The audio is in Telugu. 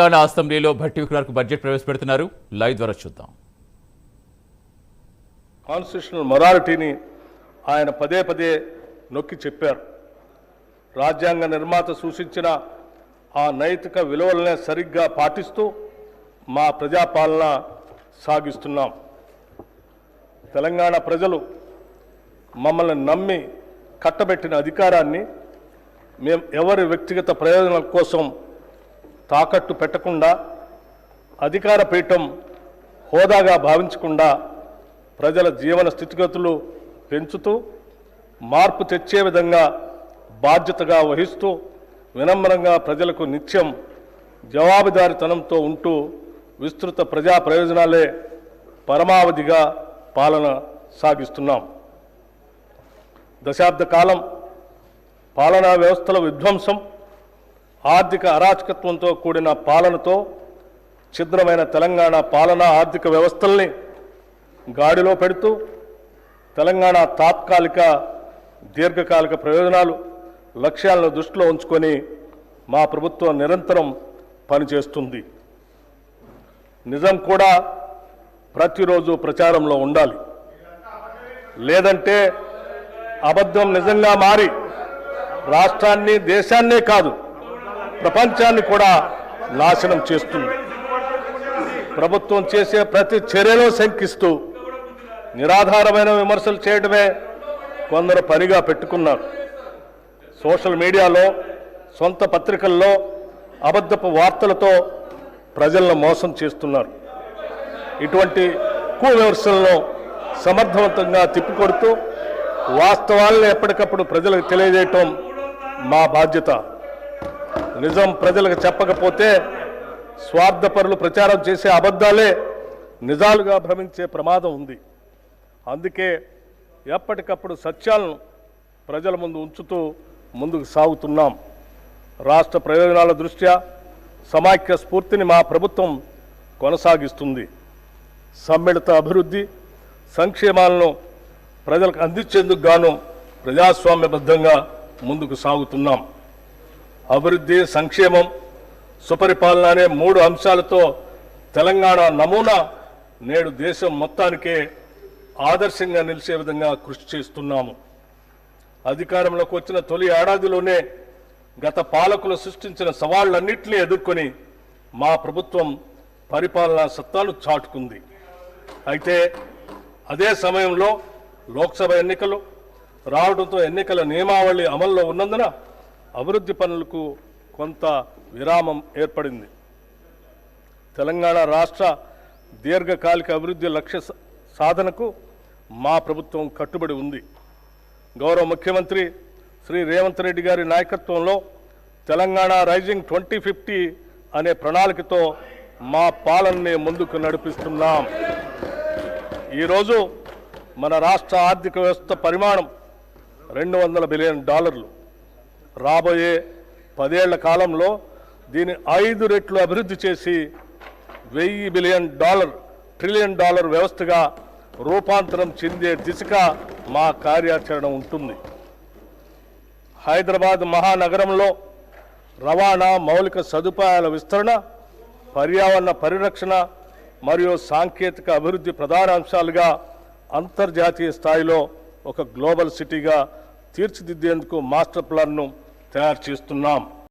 తెలంగాణ అసెంబ్లీలో భట్టి విక్రమార్క బడ్జెట్ ప్రవేశపెడుతున్నారు. లైవ్ ద్వారా చూద్దాం. కాన్స్టిట్యూషనల్ మొరాలిటీని ఆయన పదే పదే నొక్కి చెప్పారు. రాజ్యాంగ నిర్మాత సూచించిన ఆ నైతిక విలువలనే సరిగ్గా పాటిస్తూ మా ప్రజాపాలన సాగిస్తున్నాం. తెలంగాణ ప్రజలు మమ్మల్ని నమ్మి కట్టబెట్టిన అధికారాన్ని మేము ఎవరి వ్యక్తిగత ప్రయోజనాల కోసం తాకట్టు పెట్టకుండా, అధికార పీఠం హోదాగా భావించకుండా ప్రజల జీవన స్థితిగతులు పెంచుతూ మార్పు తెచ్చే విధంగా బాధ్యతగా వహిస్తూ వినమ్రంగా ప్రజలకు నిత్యం జవాబుదారీతనంతో ఉంటూ విస్తృత ప్రజా ప్రయోజనాలే పరమావధిగా పాలన సాగిస్తున్నాం. దశాబ్ద కాలం పాలనా వ్యవస్థల విధ్వంసం, ఆర్థిక అరాచకత్వంతో కూడిన పాలనతో ఛిద్రమైన తెలంగాణ పాలనా ఆర్థిక వ్యవస్థల్ని గాడిలో పెడుతూ తెలంగాణ తాత్కాలిక దీర్ఘకాలిక ప్రయోజనాలు లక్ష్యాలను దృష్టిలో ఉంచుకొని మా ప్రభుత్వం నిరంతరం పనిచేస్తుంది. నిజం కూడా ప్రతిరోజు ప్రచారంలో ఉండాలి. లేదంటే అబద్ధం నిజంగా మారి రాష్ట్రాన్ని, దేశాన్నే కాదు ప్రపంచాన్ని కూడా నాశనం చేస్తుంది. ప్రభుత్వం చేసే ప్రతి చర్యలో శంకిస్తూ నిరాధారమైన విమర్శలు చేయడమే కొందరు పనిగా పెట్టుకున్నారు. సోషల్ మీడియాలో, సొంత పత్రికల్లో అబద్ధపు వార్తలతో ప్రజలను మోసం చేస్తున్నారు. ఇటువంటి విమర్శలను సమర్థవంతంగా తిప్పికొడుతూ వాస్తవాలను ఎప్పటికప్పుడు ప్రజలకు తెలియజేయటం మా బాధ్యత. నిజం ప్రజలకు చెప్పకపోతే స్వార్థపరులు ప్రచారం చేసే అబద్ధాలే నిజాలుగా భ్రమించే ప్రమాదం ఉంది. అందుకే ఎప్పటికప్పుడు సత్యాలను ప్రజల ముందు ఉంచుతూ ముందుకు సాగుతున్నాం. రాష్ట్ర ప్రయోజనాల దృష్ట్యా సమాఖ్య స్ఫూర్తిని మా ప్రభుత్వం కొనసాగిస్తుంది. సమ్మిళిత అభివృద్ధి, సంక్షేమాలను ప్రజలకు అందించేందుకు గాను ప్రజాస్వామ్యబద్ధంగా ముందుకు సాగుతున్నాం. అభివృద్ధి, సంక్షేమం, సుపరిపాలన అనే 3 అంశాలతో తెలంగాణ నమూనా నేడు దేశం మొత్తానికే ఆదర్శంగా నిలిచే విధంగా కృషి చేస్తున్నాము. అధికారంలోకి వచ్చిన తొలి ఏడాదిలోనే గత పాలకులు సృష్టించిన సవాళ్లన్నింటినీ ఎదుర్కొని మా ప్రభుత్వం పరిపాలనా సత్తాను చాటుకుంది. అయితే అదే సమయంలో లోక్సభ ఎన్నికలు రావడంతో ఎన్నికల నియమావళి అమల్లో ఉన్నందున అభివృద్ధి పనులకు కొంత విరామం ఏర్పడింది. తెలంగాణ రాష్ట్ర దీర్ఘకాలిక అభివృద్ధి లక్ష్య సాధనకు మా ప్రభుత్వం కట్టుబడి ఉంది. గౌరవ ముఖ్యమంత్రి శ్రీ రేవంత్ రెడ్డి గారి నాయకత్వంలో తెలంగాణ రైజింగ్ 2050 అనే ప్రణాళికతో మా పాలనని ముందుకు నడిపిస్తున్నాం. ఈరోజు మన రాష్ట్ర ఆర్థిక వ్యవస్థ పరిమాణం $200 బిలియన్. రాబోయే 10 ఏళ్ల కాలంలో దీన్ని 5 రెట్లు అభివృద్ధి చేసి $1000 బిలియన్, ట్రిలియన్ డాలర్ వ్యవస్థగా రూపాంతరం చెందే దిశగా మా కార్యాచరణ ఉంటుంది. హైదరాబాద్ మహానగరంలో రవాణా, మౌలిక సదుపాయాల విస్తరణ, పర్యావరణ పరిరక్షణ మరియు సాంకేతిక అభివృద్ధి ప్రధాన అంశాలుగా అంతర్జాతీయ స్థాయిలో ఒక గ్లోబల్ సిటీగా తీర్చిదిద్దేందుకు మాస్టర్ ప్లాన్ను తయారు చేస్తున్నాం.